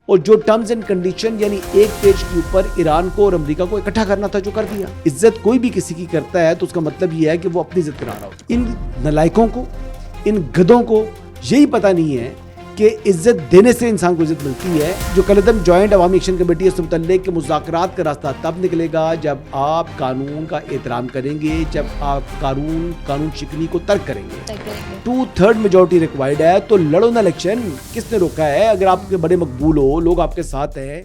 اور جو terms and condition یعنی ایک پیج کے اوپر ایران کو اور امریکہ کو اکٹھا کرنا تھا جو کر دیا. عزت کوئی بھی کسی کی کرتا ہے تو اس کا مطلب یہ ہے کہ وہ اپنی عزت کرا رہا ہو. ان نلائکوں کو, ان گدھوں کو یہی پتہ نہیں ہے کہ عزت دینے سے انسان کو عزت ملتی ہے. جو کل عدم جوائنٹ عوامی ایکشن کمیٹی ہے اس سے متعلق کہ مذاکرات کا راستہ تب نکلے گا جب آپ قانون کا احترام کریں گے, جب آپ قانون شکنی کو ترک کریں گے. 2/3 میجورٹی ریکوائرڈ ہے, تو لڑو نا الیکشن. کس نے روکا ہے؟ اگر آپ کے بڑے مقبول ہو, لوگ آپ کے ساتھ ہیں.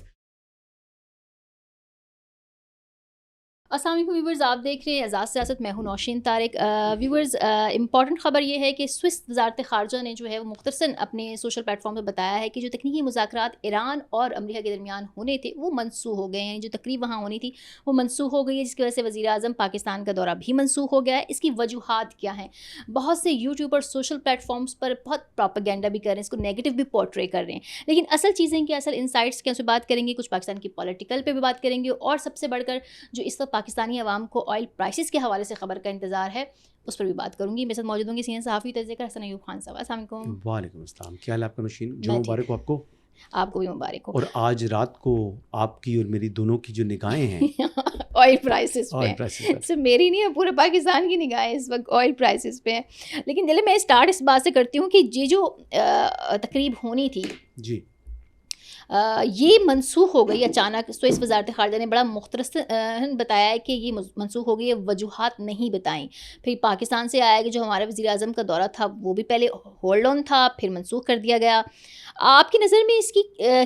السلام علیکم ویورز, آپ دیکھ رہے ہیں اعزاز سیاست, میں ہوں نوشین طارق. ویورز, امپورٹنٹ خبر یہ ہے کہ سوئس وزارت خارجہ نے جو ہے وہ مختصراً اپنے سوشل پلیٹ فارم پر بتایا ہے کہ جو تکنیکی مذاکرات ایران اور امریکہ کے درمیان ہونے تھے وہ منسوخ ہو گئے ہیں. جو تقریب وہاں ہونی تھی وہ منسوخ ہو گئی ہے, جس کی وجہ سے وزیر اعظم پاکستان کا دورہ بھی منسوخ ہو گیا ہے. اس کی وجوہات کیا ہیں؟ بہت سے یوٹیوبر سوشل پلیٹ فارمس پر بہت پراپیگنڈا بھی کر رہے ہیں, اس کو نیگیٹو بھی پورٹرے کر رہے ہیں. لیکن اصل چیزیں کیا, اصل انسائٹس کیا, اس پہ بات کریں گے. کچھ پاکستان کی پولیٹیکل پہ بھی بات کریں گے, اور سب سے بڑھ کر جو اس وقت پاکستانی عوام کو آئل پرائسز کے حوالے سے خبر کا انتظار ہے اس پر بھی بات کروں گی. میرے ساتھ موجود ہوں گے سینئر صحافی تجزیہ کار حسن ایوب خان صاحب. السلام علیکم. وعلیکم السلام. کیا حال ہے آپ کا نوشین؟ جو مبارک ہو آپ کو. آپ کو بھی مبارک ہو. اور آج رات کو آپ کی اور میری دونوں کی جو نگاہیں ہیں آئل پرائسز پہ, صرف میری نہیں ہے, پورے پاکستان کی نگاہیں اس وقت آئل پرائسز پہ ہیں. لیکن چلے میں اسٹارٹ اس بات سے کرتی ہوں کہ یہ جو تقریب ہونی تھی جی یہ منسوخ ہو گئی اچانک. سوئس وزارت خارجہ نے بڑا مختصراً بتایا ہے کہ یہ منسوخ ہو گئی ہے, وجوہات نہیں بتائیں. پھر پاکستان سے آیا کہ جو ہمارے وزیر اعظم کا دورہ تھا وہ بھی پہلے ہولڈ آن تھا, پھر منسوخ کر دیا گیا. آپ کی نظر میں اس کی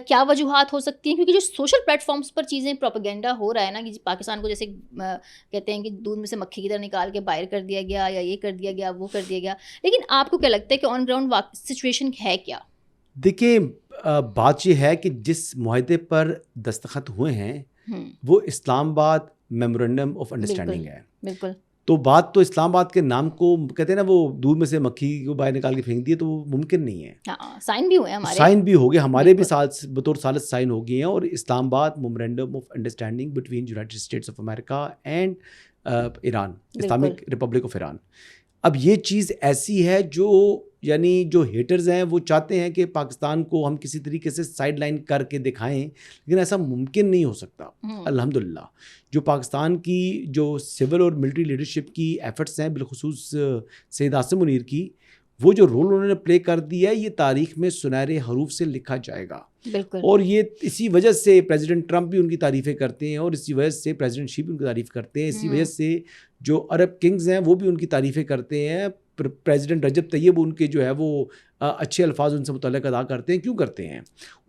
کیا وجوہات ہو سکتی ہیں؟ کیونکہ جو سوشل پلیٹ فارمس پر چیزیں پروپیگنڈا ہو رہا ہے نا کہ پاکستان کو جیسے کہتے ہیں کہ دودھ میں سے مکھی کی طرح نکال کے باہر کر دیا گیا, یا یہ کر دیا گیا, وہ کر دیا گیا. لیکن آپ کو کیا لگتا ہے کہ آن گراؤنڈ سچویشن ہے کیا؟ دیکھیں, بات یہ ہے کہ جس معاہدے پر دستخط ہوئے ہیں وہ اسلام آباد میمورنڈم آف انڈرسٹینڈنگ ہے. بالکل. تو بات تو اسلام آباد کے نام کو کہتے ہیں نا, وہ دودھ میں سے مکھی کو باہر نکال کے پھینک دیے, تو وہ ممکن نہیں ہے. سائن بھی ہوئے ہمارے, سائن بھی ہو گئے ہمارے بھی بطور ثالث سائن ہو گئے ہیں. اور اسلام آباد memorandum of understanding between United States of America and Iran, Islamic republic of Iran. اب یہ چیز ایسی ہے جو یعنی جو ہیٹرز ہیں وہ چاہتے ہیں کہ پاکستان کو ہم کسی طریقے سے سائڈ لائن کر کے دکھائیں, لیکن ایسا ممکن نہیں ہو سکتا. الحمدللہ جو پاکستان کی جو سول اور ملٹری لیڈرشپ کی ایفرٹس ہیں, بالخصوص سید عاصم منیر کی, وہ جو رول انہوں نے پلے کر دیا ہے یہ تاریخ میں سنہرے حروف سے لکھا جائے گا. بالکل. اور یہ اسی وجہ سے پریزیڈنٹ ٹرمپ بھی ان کی تعریفیں کرتے ہیں, اور اسی وجہ سے پریزیڈنٹ شی بھی ان کی تعریف کرتے ہیں, اسی وجہ سے جو عرب کنگز ہیں وہ بھی ان کی تعریفیں کرتے ہیں. پریزیڈنٹ رجب طیب ان کے جو ہے وہ اچھے الفاظ ان سے متعلق ادا کرتے ہیں. کیوں کرتے ہیں؟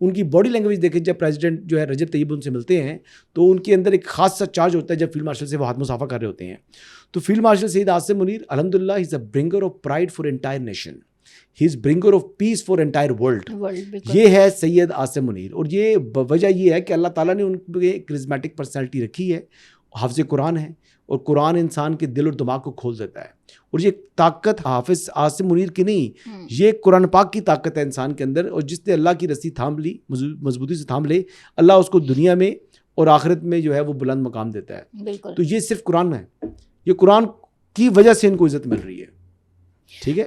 ان کی باڈی لینگویج دیکھیں, جب پریزیڈنٹ جو ہے رجب طیب ان سے ملتے ہیں تو ان کے اندر ایک خاص سا چارج ہوتا ہے جب فیلڈ مارشل سے وہ ہاتھ مصافحہ کر رہے ہوتے ہیں. تو فیلڈ مارشل سید عاصم منیر الحمدللہ he is a bringer of pride for entire nation, he is bringer of peace for entire world. یہ ہے سید عاصم منیر. اور یہ وجہ یہ ہے کہ اللہ تعالیٰ نے ان کو ایک کرزمیٹک پرسنالٹی رکھی ہے, حافظ قرآن ہے, اور قرآن انسان کے دل اور دماغ کو کھول دیتا ہے. اور یہ طاقت حافظ عاصم منیر کی نہیں, یہ قرآن پاک کی طاقت ہے انسان کے اندر. اور جس نے اللہ کی رسی تھام لی, مضبوطی سے تھام لے, اللہ اس کو دنیا میں اور آخرت میں جو ہے وہ بلند مقام دیتا ہے. تو یہ صرف قرآن میں ہے, یہ قرآن کی وجہ سے ان کو عزت مل رہی ہے. ٹھیک ہے.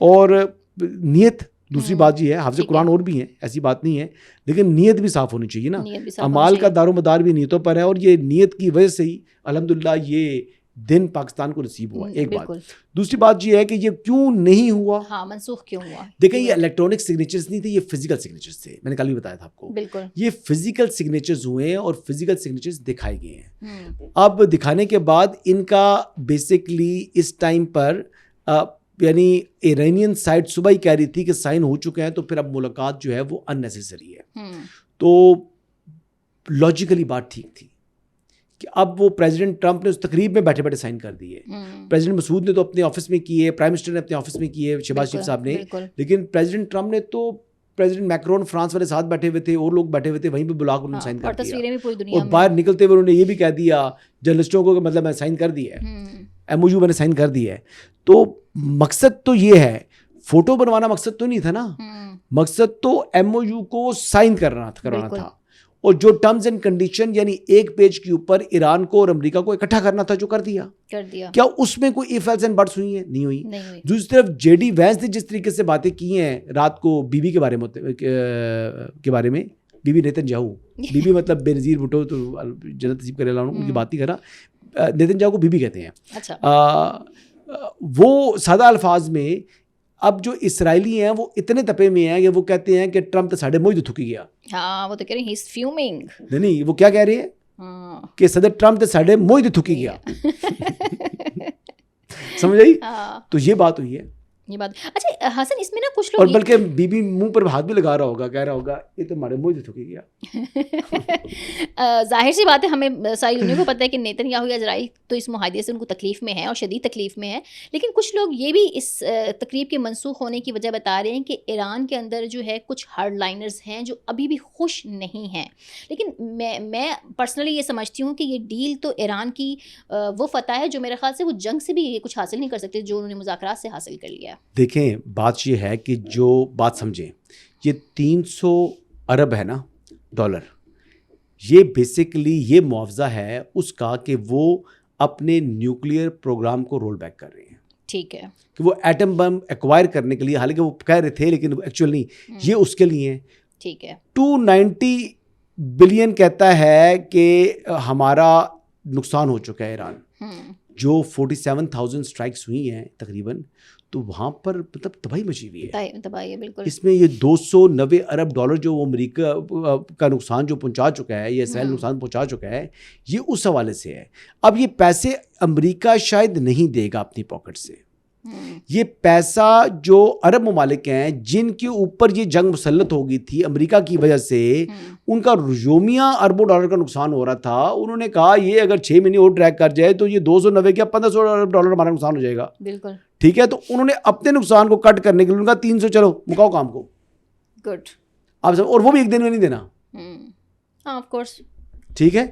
اور نیت دوسری بات یہ ہے, حافظ قرآن اور بھی ہیں, ایسی بات نہیں ہے, لیکن نیت بھی صاف ہونی چاہیے نا. اعمال کا دار و مدار بھی نیتوں پر ہے, اور یہ نیت کی وجہ سے ہی الحمدللہ یہ دن پاکستان کو نصیب ہوا. ایک بات. دوسری بات یہ ہے کہ یہ کیوں نہیں ہوا, منسوخ کیوں ہوا. دیکھیں, یہ الیکٹرانک سگنیچرز نہیں تھے, یہ فزیکل سگنیچرز تھے. میں نے کل بھی بتایا تھا آپ کو. بالکل. یہ فزیکل سگنیچرز ہوئے ہیں اور فزیکل سگنیچرز دکھائے گئے ہیں. اب دکھانے کے بعد ان کا بیسکلی اس ٹائم پر یعنی ایرانین سائڈ صبح ہی کہہ رہی تھی کہ سائن ہو چکے ہیں, تو پھر اب ملاقات جو ہے وہ اننیسیسری ہے. تو لاجیکلی بات ٹھیک تھی کہ اب وہ پریزیڈنٹ ٹرمپ نے اس تقریب میں بیٹھے بیٹھے سائن کر دیے. پریزیڈنٹ مسعود نے تو اپنے آفس میں کیے, پرائم منسٹر نے اپنے آفس میں کیے, شہباز شریف صاحب نے, لیکن پریزیڈنٹ ٹرمپ نے تو پریزیڈنٹ میکرون فرانس والے ساتھ بیٹھے ہوئے تھے, اور لوگ بیٹھے ہوئے تھے, وہیں پہ بلا کر انہوں نے سائن کر دیا. اور باہر نکلتے ہوئے انہوں نے یہ بھی کہہ دیا جرنلسٹوں کو کہ مطلب میں سائن کر دیا ہے, ایم او یو میں نے سائن کر دیا ہے. تو مقصد تو یہ ہے, فوٹو بنوانا مقصد تو نہیں تھا نا, مقصد تو ایم او یو کو سائن کرنا تھا. اور جو ٹرمز اینڈ کنڈیشن یعنی ایک پیج کے اوپر ایران کو اور امریکہ کو اکٹھا کرنا تھا جو کر دیا. کیا اس میں کوئی ایف ایلس اینڈ بٹس ہوئی ہیں؟ نہیں ہوئی. دوسری طرف جے ڈی وینس نے جس طریقے سے باتیں کی ہیں رات کو بی بی کے بارے میں Bibi Netanyahu, Bibi مطلب بے نظیر بھٹو تو جنت نصیب کرے اللہ ان کی بات نہیں کر رہا, نیتن یاہو کو بی بی کہتے ہیں. اچھا, وہ سادہ الفاظ میں اب جو اسرائیلی ہیں وہ اتنے تپے میں ہیں کہ وہ کہتے ہیں کہ ٹرمپ تو ساڑھے موئی تو تھکی گیا. ہاں وہ تو کہہ رہے ہیں ہی از فیومنگ. نہیں, وہ کیا کہہ رہے ہیں کہ صدر ٹرمپ تو ساڑھے موئی تو تھکی گیا. سمجھ آئی؟ تو یہ بات ہوئی ہے. یہ بات اچھا حسن, اس میں نا کچھ لوگ, اور بلکہ بی بی منہ پر ہاتھ بھی لگا رہا ہوگا, کہہ رہا ہوگا یہ تو ہمارے منہ سے تھکی گیا. ظاہر سی بات ہے, ہمیں ساری دنیا کو پتہ ہے کہ نیتن یاہو یا اسرائیل تو اس معاہدے سے ان کو تکلیف میں ہے اور شدید تکلیف میں ہے, لیکن کچھ لوگ یہ بھی اس تقریب کے منسوخ ہونے کی وجہ بتا رہے ہیں کہ ایران کے اندر جو ہے کچھ ہارڈ لائنرز ہیں جو ابھی بھی خوش نہیں ہیں. لیکن میں پرسنلی یہ سمجھتی ہوں کہ یہ ڈیل تو ایران کی وہ فتح ہے جو میرے خیال سے وہ جنگ سے بھی کچھ حاصل نہیں کر سکتے جو انہوں نے مذاکرات سے حاصل کر لیا. دیکھیں بات یہ ہے کہ جو بات سمجھیں, یہ 300 ارب ہے نا ڈالر, یہ بیسیکلی یہ معاوضہ ہے اس کا کہ وہ اپنے نیوکلیئر پروگرام کو رول بیک کر رہے ہیں. ٹھیک ہے, کہ وہ ایٹم بم ایکوائر کرنے کے لیے, حالانکہ وہ کہہ رہے تھے لیکن ایکچوئل نہیں, یہ اس کے لیے. ٹھیک ہے, 290 بلین کہتا ہے کہ ہمارا نقصان ہو چکا ہے ایران, جو 47,000 اسٹرائکس ہوئی ہیں تقریباً, تو وہاں پر مطلب تباہی مچی ہوئی ہے. تباہی ہے بالکل. اس میں یہ 290 ارب ڈالر جو امریکہ کا نقصان جو پہنچا چکا ہے, یا اسرائیل نقصان پہنچا چکا ہے, یہ اس حوالے سے ہے. اب یہ پیسے امریکہ شاید نہیں دے گا اپنی پاکٹ سے. یہ پیسہ جو عرب ممالک ہیں جن کے اوپر یہ جنگ مسلط ہو گئی تھی امریکہ کی وجہ سے, ان کا یومیہ اربوں ڈالر کا نقصان ہو رہا تھا. انہوں نے کہا یہ اگر 6 مہینے اور ٹریک کر جائے تو یہ 290 کیا 1500 ارب ڈالر ہمارا نقصان ہو جائے گا. بالکل ٹھیک ہے, تو انہوں نے اپنے نقصان کو کٹ کرنے کے لیے ان کا 300, چلو مکاؤ کام کو. گڈ. آپ سب, اور وہ بھی ایک دن میں نہیں دینا. ہاں آف کورس. ٹھیک ہے,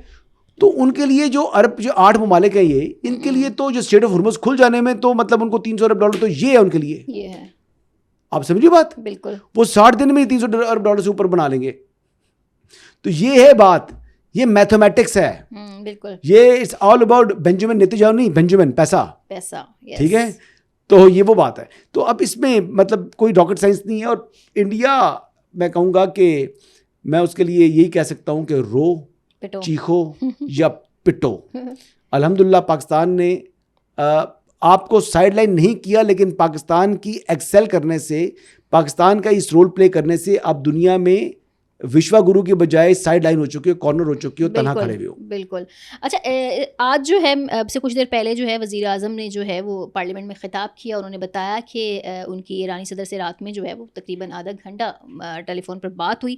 تو ان کے لیے جو عرب جو 8 ممالک ہیں یہ, ان کے لیے تو جو اسٹریٹ آف ہرمز کھل جانے میں تو مطلب ان کو 300 ارب ڈالر تو یہ ہے ان کے لیے. یہ ہے, آپ سمجھیے بات. بالکل. وہ 60 دن میں 300 ارب ڈالر سے اوپر بنا لیں گے. تو یہ ہے بات, یہ میتھمیٹکس ہے. بالکل. یہ اٹس آل اباؤٹ بینجامن نیتنیاہو, نہیں بینجامن, پیسہ. ٹھیک ہے, تو یہ وہ بات ہے. تو اب اس میں مطلب کوئی راکٹ سائنس نہیں ہے. اور انڈیا, میں کہوں گا کہ میں اس کے لیے یہی کہہ سکتا ہوں کہ رو, چیخو یا پٹو. الحمدللہ پاکستان نے آپ کو سائڈ لائن نہیں کیا, لیکن پاکستان کی ایکسل کرنے سے, پاکستان کا اس رول پلے کرنے سے آپ دنیا میں وشوا گرو کے بجائے سائڈ لائن ہو چکی ہو, کارنر ہو چکی ہو, تنہا کھڑے ہوئے ہو. بالکل. اچھا آج جو ہے اب سے کچھ دیر پہلے جو ہے وزیر اعظم نے جو ہے وہ پارلیمنٹ میں خطاب کیا. انہوں نے بتایا کہ ان کی ایرانی صدر سے رات میں جو ہے وہ تقریباً آدھا گھنٹہ ٹیلی فون پر بات ہوئی.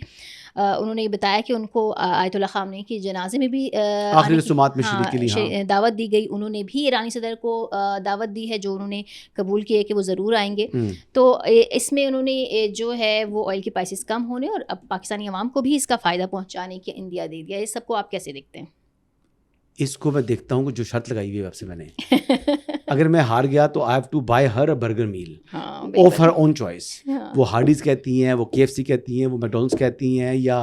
انہوں نے یہ بتایا کہ ان کو آیت اللہ خامنئی کے جنازے میں بھی آخری رسومات میں شریک کے لیے دعوت دی گئی. انہوں نے بھی ایرانی صدر کو دعوت دی ہے جو انہوں نے قبول کی ہے کہ وہ ضرور آئیں گے. تو اس میں انہوں نے جو ہے وہ آئل کی پرائسز کم ہونے اور اب پاکستانی عوام کو بھی اس کا فائدہ پہنچانے کی اندیا دے دیا. اس سب کو آپ کیسے دیکھتے ہیں؟ اس کو میں دیکھتا ہوں کہ جو شرط لگائی ہوئی ہے آپ سے میں نے, اگر میں ہار گیا تو I have to buy her a burger meal of her own choice. وہ ہارڈیز کہتی ہیں, وہ KFC کہتی ہیں, وہ میکڈونلڈس کہتی ہیں, یا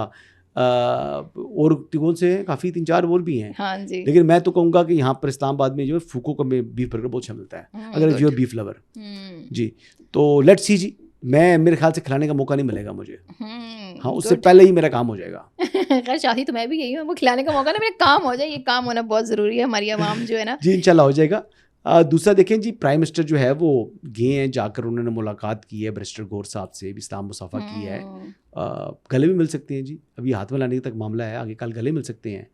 اور کون سے ہیں, کافی 3-4 اور بھی ہیں. لیکن میں تو کہوں گا کہ یہاں پر اسلام آباد میں جو ہے فوکو کا میں بیف برگر بہت اچھا ملتا ہے, اگر جو بیف لور. جی تو لیٹس سی جی, میں میرے خیال سے کھلانے کا موقع نہیں ملے گا مجھے. ہاں اس سے پہلے ہی میرا کام ہو جائے گا. خیر چاہتی تو میں بھی یہی ہوں, وہ کھلانے کا موقع نا میرا کام ہو جائے. یہ کام ہونا بہت ضروری ہے, ہماری عوام جو ہے نا. جی انشاءاللہ ہو جائے گا. دوسرا دیکھیں جی, پرائم منسٹر جو ہے وہ گئے ہیں, جا کر انہوں نے ملاقات کی ہے بریسٹر گور صاحب سے, بھی اسلام مصافحہ کی ہے. گلے بھی مل سکتے ہیں جی, ابھی ہاتھ میں لانے تک معاملہ ہے, آگے کل گلے مل سکتے ہیں.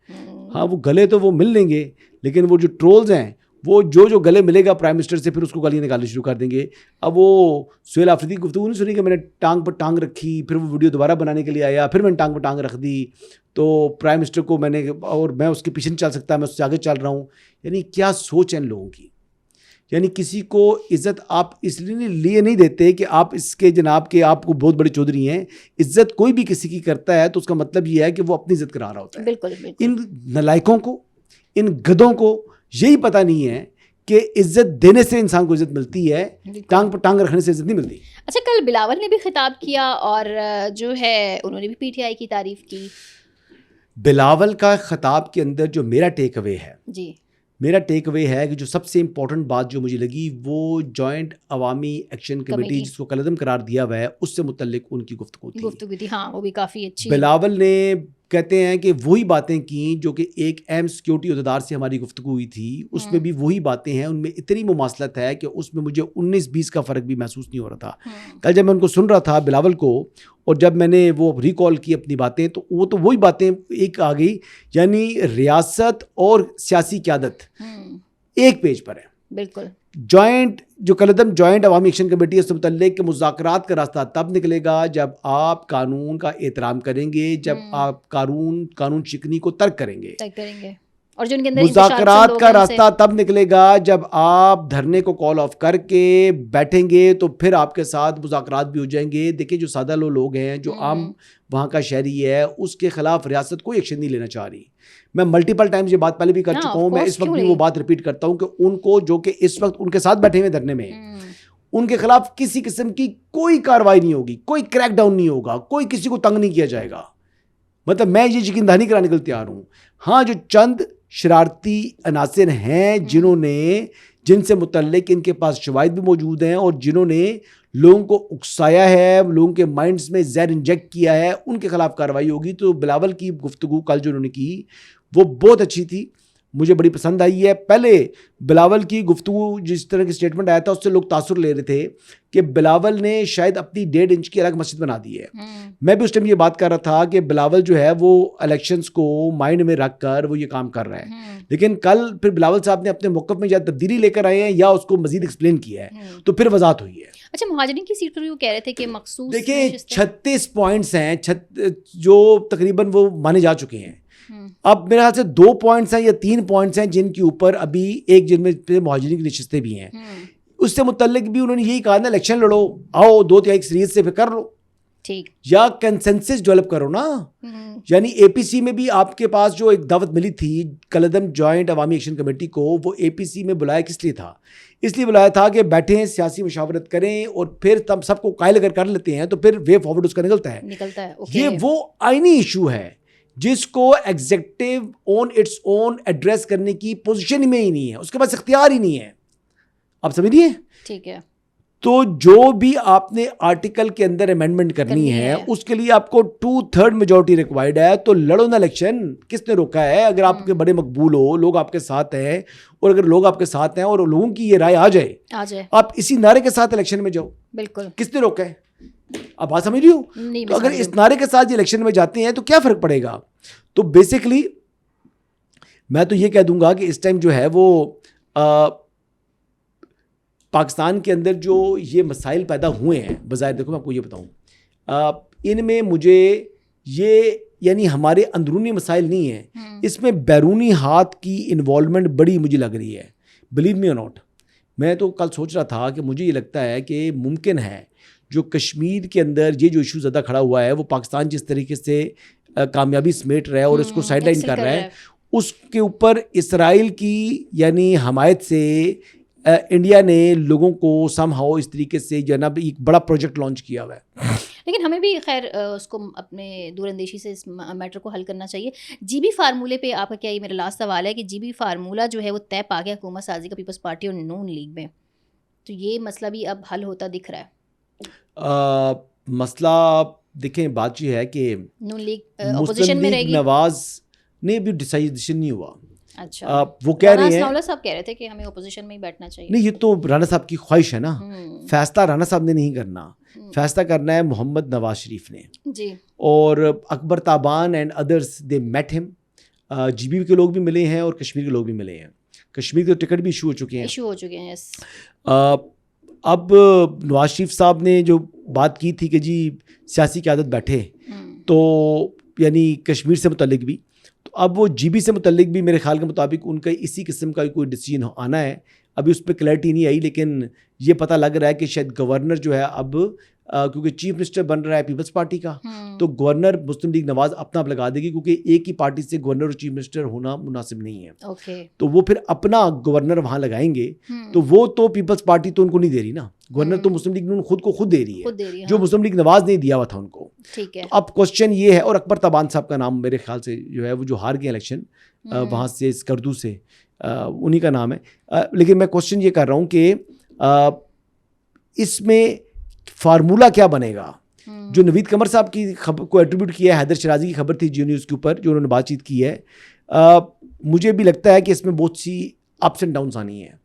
ہاں وہ گلے تو وہ مل لیں گے, لیکن وہ جو ٹرولز ہیں وہ جو گلے ملے گا پرائم منسٹر سے پھر اس کو گالیاں نکالنے شروع کر دیں گے. اب وہ سہیل آفریدی کی گفتگو نہیں سنی کہ میں نے ٹانگ پر ٹانگ رکھی, پھر وہ ویڈیو دوبارہ بنانے کے لیے آیا, پھر میں نے ٹانگ پر ٹانگ رکھ دی, تو پرائم منسٹر کو میں نے, اور میں اس کے پیچھے نہیں چل سکتا, میں اس سے آگے چل رہا ہوں. یعنی کیا سوچ ہے ان لوگوں کی. یعنی کسی کو عزت آپ اس لیے نہیں دیتے کہ آپ اس کے جناب کے آپ کو بہت بڑے چودھری ہیں. عزت کوئی بھی کسی کی کرتا ہے تو اس کا مطلب یہ ہے کہ وہ اپنی عزت کرا رہا ہوتا ہے. بالکل. ان نلائکوں کو, ان گدھوں کو یہی پتہ نہیں ہے کہ عزت دینے سے انسان کو عزت ملتی ہے, ٹانگ پر ٹانگ رکھنے سے عزت نہیں ملتی. اچھا کل بلاول نے بھی خطاب کیا اور جو ہے انہوں نے بھی PTI کی تعریف کی. بلاول کا خطاب کے اندر جو میرا ٹیک اوے ہے, جی میرا ٹیک اوے ہے کہ جو سب سے امپورٹنٹ بات جو مجھے لگی وہ جوائنٹ عوامی ایکشن کمیٹی جس کو کالعدم قرار دیا ہوا ہے اس سے متعلق ان کی گفتگو تھی. ہاں وہ بھی کافی اچھی. بلاول نے کہتے ہیں کہ وہی باتیں کیں جو کہ ایک اہم سیکیورٹی عہدیدار سے ہماری گفتگو ہوئی تھی, اس میں بھی وہی باتیں ہیں, ان میں اتنی مماثلت ہے کہ اس میں مجھے 19-20 کا فرق بھی محسوس نہیں ہو رہا تھا. کل جب میں ان کو سن رہا تھا بلاول کو, اور جب میں نے وہ ریکال کی اپنی باتیں, تو وہ تو وہی باتیں ایک آ گئی, یعنی ریاست اور سیاسی قیادت ایک پیج پر ہے. بالکل. جوائنٹ جو کالعدم جوائنٹ عوامی ایکشن کمیٹی اس سے متعلق کہ مذاکرات کا راستہ تب نکلے گا جب آپ قانون کا احترام کریں گے, جب آپ قانون شکنی کو ترک کریں گے. اور جو ان کے اندر مذاکرات کا راستہ تب نکلے گا جب آپ دھرنے کو کال آف کر کے بیٹھیں گے, تو پھر آپ کے ساتھ مذاکرات بھی ہو جائیں گے. دیکھیں جو سادہ لوگ ہیں, جو عام وہاں کا شہری ہے, اس کے خلاف ریاست کوئی ایکشن نہیں لینا چاہ رہی. میں ملٹیپل ٹائمز یہ بات پہلے بھی کر چکا ہوں, میں اس وقت بھی وہ بات ریپیٹ کرتا ہوں کہ ان کو جو کہ اس وقت ان کے ساتھ بیٹھے ہوئے دھرنے میں, ان کے خلاف کسی قسم کی کوئی کارروائی نہیں ہوگی, کوئی کریک ڈاؤن نہیں ہوگا, کوئی کسی کو تنگ نہیں کیا جائے گا. مطلب میں یہ یقین دہانی کرانے کے لیے تیار ہوں. ہاں جو چند شرارتی عناصر ہیں جن سے متعلق ان کے پاس شواہد بھی موجود ہیں, اور جنہوں نے لوگوں کو اکسایا ہے, لوگوں کے مائنڈز میں زہر انجیکٹ کیا ہے, ان کے خلاف کارروائی ہوگی. تو بلاول کی گفتگو کل جو انہوں نے کی وہ بہت اچھی تھی, مجھے بڑی پسند آئی ہے. پہلے بلاول کی گفتگو جس طرح کی اسٹیٹمنٹ آیا تھا اس سے لوگ تاثر لے رہے تھے کہ بلاول نے شاید اپنی 1.5 انچ کی الگ مسجد بنا دی ہے. میں بھی اس ٹائم یہ بات کر رہا تھا کہ بلاول جو ہے وہ الیکشنز کو مائنڈ میں رکھ کر وہ یہ کام کر رہا ہے, لیکن کل پھر بلاول صاحب نے اپنے موقف میں یا تبدیلی لے کر آئے ہیں یا اس کو مزید ایکسپلین کیا ہے, تو پھر وضاحت ہوئی ہے. اچھا مہاجرین کی سیٹ پر وہ کہہ رہے تھے کہ مخصوص دیکھیں 36 پوائنٹس ہیں جو تقریباً وہ مانے جا چکے ہیں. اب میرے خیال سے 2 پوائنٹس ہیں یا 3 پوائنٹس ہیں جن کے اوپر ابھی ایک جن میں مہاجرین کی نشستیں بھی ہیں. اس سے متعلق بھی انہوں نے یہی کہا نا, الیکشن لڑو, آؤ 2-3 سیریز سے پھر کر لو, ٹھیک, یا کنسنسس ڈیولپ کرو نا. یعنی اے پی سی میں بھی آپ کے پاس جو ایک دعوت ملی تھی کالعدم جوائنٹ عوامی ایکشن کمیٹی کو, وہ اے پی سی میں بلایا کس لیے تھا؟ اس لیے بلایا تھا کہ بیٹھیں, سیاسی مشاورت کریں, اور پھر تب سب کو قائل اگر کر لیتے ہیں تو پھر وے فارورڈ اس کا نکلتا ہے. یہ وہ آئینی ایشو ہے جس کو executive on its own address کرنے کی پوزیشن میں ہی نہیں ہے, اس کے پاس اختیار ہی نہیں ہے. آپ سمجھیے؟ ٹھیک ہے. تو جو بھی آپ نے آرٹیکل کے اندر امینڈمنٹ کرنی ہے اس کے لیے آپ کو 2/3 میجورٹی ریکوائرڈ ہے. تو لڑو نا الیکشن, کس نے روکا ہے؟ اگر آپ کے بڑے مقبول ہو, لوگ آپ کے ساتھ ہیں, اور اگر لوگ آپ کے ساتھ ہیں اور لوگوں کی یہ رائے آ جائے, آپ اسی نعرے کے ساتھ الیکشن میں جاؤ. بالکل, کس نے روکا ہے؟ آپ بات سمجھ رہی ہو؟ تو اگر اس نعرے کے ساتھ الیکشن میں جاتے ہیں تو کیا فرق پڑے گا؟ تو بیسکلی میں تو یہ کہہ دوں گا کہ اس ٹائم جو ہے وہ پاکستان کے اندر جو یہ مسائل پیدا ہوئے ہیں, بظاہر دیکھو میں آپ کو یہ بتاؤں, ان میں مجھے یہ یعنی ہمارے اندرونی مسائل نہیں ہیں, اس میں بیرونی ہاتھ کی انوالومنٹ بڑی مجھے لگ رہی ہے. بلیو می اور ناٹ, میں تو کل سوچ رہا تھا کہ مجھے یہ لگتا ہے کہ ممکن ہے جو کشمیر کے اندر یہ جو ایشو زیادہ کھڑا ہوا ہے, وہ پاکستان جس طریقے سے کامیابی سمیٹ رہا ہے اور اس کو سائڈ لائن کر رہا ہے, اس کے اوپر اسرائیل کی یعنی حمایت سے انڈیا نے لوگوں کو سم ہاؤ اس طریقے سے جناب ایک بڑا پروجیکٹ لانچ کیا ہوا ہے. لیکن ہمیں بھی خیر اس کو اپنے دور اندیشی سے اس میٹر کو حل کرنا چاہیے. جی بی فارمولے پہ آپ کا کیا, یہ میرا لاسٹ سوال ہے کہ جی بی فارمولہ جو ہے وہ طے پا گیا حکومت سازی کا پیپلز پارٹی اور نون لیگ میں, تو یہ مسئلہ بھی اب حل ہوتا دکھ رہا ہے. مسئلہ دیکھیں, بات یہ ہے کہ نون لیگ اپوزیشن میں رہے گی, نواز نے بھی ڈیسیژن نہیں ہوا. اچھا, وہ کہہ رہے ہیں, رانا صاحب کہہ رہے تھے کہ ہمیں اپوزیشن میں ہی بیٹھنا چاہیے. نہیں, یہ تو رانا صاحب کی خواہش ہے نا, فیصلہ رانا صاحب نے نہیں کرنا, فیصلہ کرنا ہے محمد نواز شریف نے. جی, اور اکبر تابان اینڈ ادرس دے میٹ ہم. جی بی کے لوگ بھی ملے ہیں اور کشمیر کے لوگ بھی ملے ہیں. کشمیر کے ٹکٹ بھی ایشو ہو چکے ہیں. اب نواز شریف صاحب نے جو بات کی تھی کہ جی سیاسی قیادت بیٹھے, تو یعنی کشمیر سے متعلق بھی, تو اب وہ جی بی سے متعلق بھی میرے خیال کے مطابق ان کا اسی قسم کا کوئی ڈیسیجن آنا ہے. ابھی اس پہ کلیئرٹی نہیں آئی, لیکن یہ پتہ لگ رہا ہے کہ شاید گورنر جو ہے اب کیونکہ چیف منسٹر بن رہا ہے پیپلز پارٹی کا, تو گورنر مسلم لیگ نواز اپنا اب لگا دے گی, کیونکہ ایک ہی پارٹی سے گورنر اور چیف منسٹر ہونا مناسب نہیں ہے. تو وہ پھر اپنا گورنر وہاں لگائیں گے, تو وہ تو پیپلز پارٹی تو ان کو نہیں دے رہی نا, گورنر تو مسلم لیگ خود کو خود دے رہی ہے, جو مسلم لیگ نواز نے دیا ہوا تھا ان کو. ٹھیک ہے. اب کوشچن یہ ہے, اور اکبر تابان صاحب کا نام میرے خیال سے جو ہے وہ جو ہار گئے الیکشن وہاں سے اسکردو سے, انہی کا نام ہے. لیکن میں کوشچن یہ کر رہا ہوں کہ اس میں فارمولا کیا بنے گا. جو نوید قمر صاحب کی خبر کو ایٹریبیوٹ کیا ہے, حیدر شرازی کی خبر تھی جیو نیوز کے اوپر جو انہوں نے بات چیت کی ہے, مجھے بھی لگتا ہے کہ اس میں بہت سی اپس اینڈ ڈاؤنس آنی ہیں.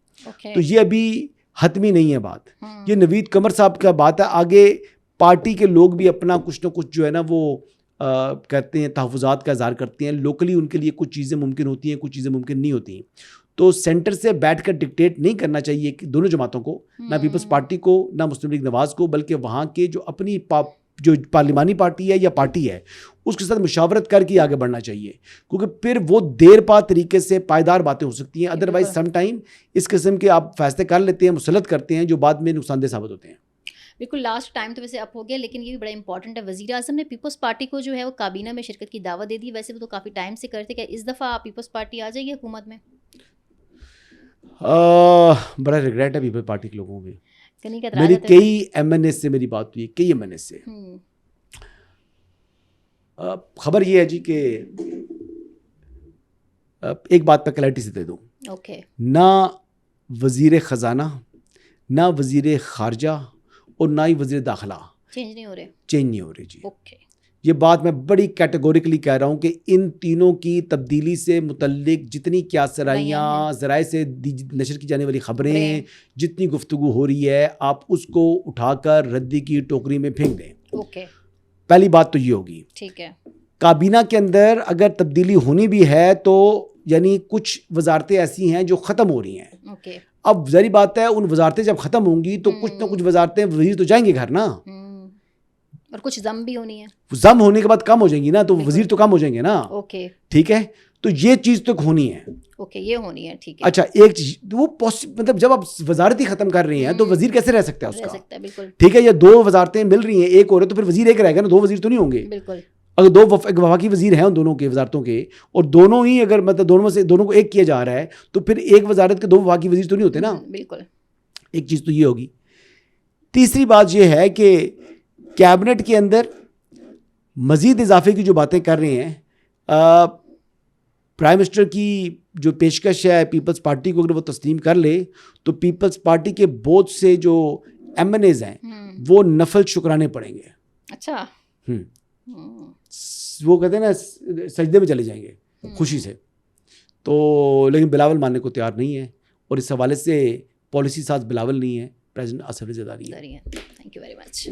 تو یہ ابھی حتمی نہیں ہے بات, یہ نوید قمر صاحب کا بات ہے. آگے پارٹی کے لوگ بھی اپنا کچھ نہ کچھ جو ہے نا وہ کہتے ہیں تحفظات کا اظہار کرتے ہیں. لوکلی ان کے لیے کچھ چیزیں ممکن ہوتی ہیں, کچھ چیزیں ممکن نہیں ہوتی ہیں. تو سینٹر سے بیٹھ کر ڈکٹیٹ نہیں کرنا چاہیے کہ دونوں جماعتوں کو, نہ پیپلز پارٹی کو نہ مسلم لیگ نواز کو, بلکہ وہاں کے جو اپنی جو پارلیمانی پارٹی ہے یا پارٹی ہے اس کے ساتھ مشاورت کر کے آگے بڑھنا چاہیے, کیونکہ پھر وہ دیر پا طریقے سے پائیدار باتیں ہو سکتی ہیں. ادروائز سم ٹائم اس قسم کے آپ فیصلے کر لیتے ہیں, مسلط کرتے ہیں جو بعد میں نقصان دہ ثابت ہوتے ہیں. بالکل. لاسٹ ٹائم تو ویسے اپ ہو گیا, لیکن یہ بھی بڑا امپورٹنٹ ہے. وزیر اعظم نے پیپلز پارٹی کو جو ہے وہ کابینہ میں شرکت کی دعوت دے دی. ویسے وہ تو کافی ٹائم سے کرتے, کہ اس دفعہ پیپلز پارٹی آ جائے گی حکومت میں؟ بڑا ریگریٹ ہے پیپلز پارٹی کے لوگوں میں. میری کئی ایم این اے سے میری بات ہوئی, کئی ایم این اے سے. خبر یہ ہے جی کہ ایک بات پہ کلیئرٹی سے دے دوں, نہ وزیر خزانہ, نہ وزیر خارجہ اور نہ ہی وزیر داخلہ چینج نہیں ہو رہے. جی یہ بات میں بڑی کیٹیگوریکلی کہہ رہا ہوں کہ ان تینوں کی تبدیلی سے متعلق جتنی کیا سرائیاں ذرائع سے نشر کی جانے والی خبریں, جتنی گفتگو ہو رہی ہے, آپ اس کو اٹھا کر ردی کی ٹوکری میں پھینک دیں. پہلی بات تو یہ ہوگی. ٹھیک ہے. کابینہ کے اندر اگر تبدیلی ہونی بھی ہے تو یعنی کچھ وزارتیں ایسی ہیں جو ختم ہو رہی ہیں. اب ظاہری بات ہے ان وزارتیں جب ختم ہوں گی تو کچھ نہ کچھ وزارتیں وزیر تو جائیں گے گھر نا, اور کچھ ضم بھی ہونی ہے. ضم ہونے کے بعد کم ہو جائیں گی نا, تو وزیر تو کم ہو جائیں گے نا. ٹھیک ہے, تو یہ چیز تو ہونی ہے. یہ ہونی ہے. ٹھیک ہے. اچھا ایک چیز وہ مطلب جب آپ وزارت ہی ختم کر رہی ہیں تو وزیر کیسے رہ سکتا ہے اس کا؟ ٹھیک ہے, یہ دو وزارتیں مل رہی ہیں, ایک اور ہے تو پھر وزیر ایک رہے گا نا, دو وزیر تو نہیں ہوں گے. بالکل. اگر دو وفاقی وزیر ہیں ان دونوں کے وزارتوں کے, اور دونوں ہی اگر مطلب دونوں سے دونوں کو ایک کیا جا رہا ہے تو پھر ایک وزارت کے دو وفاقی وزیر تو نہیں ہوتے نا. بالکل. ایک چیز تو یہ ہوگی. تیسری بات یہ ہے کہ کیبنٹ کے اندر مزید اضافے کی جو باتیں کر رہے ہیں, پرائم منسٹر کی جو پیشکش ہے پیپلز پارٹی کو اگر وہ تسلیم کر لے تو پیپلز پارٹی کے بہت سے جو ایم این ایز ہیں وہ نفل شکرانے پڑیں گے. اچھا. وہ کہتے ہیں نا سجدے میں چلے جائیں گے خوشی سے. تو لیکن بلاول ماننے کو تیار نہیں ہے, اور اس حوالے سے پالیسی ساز بلاول نہیں ہے, پریزیڈنٹ آصف علی زرداری ہے. Thank you very much.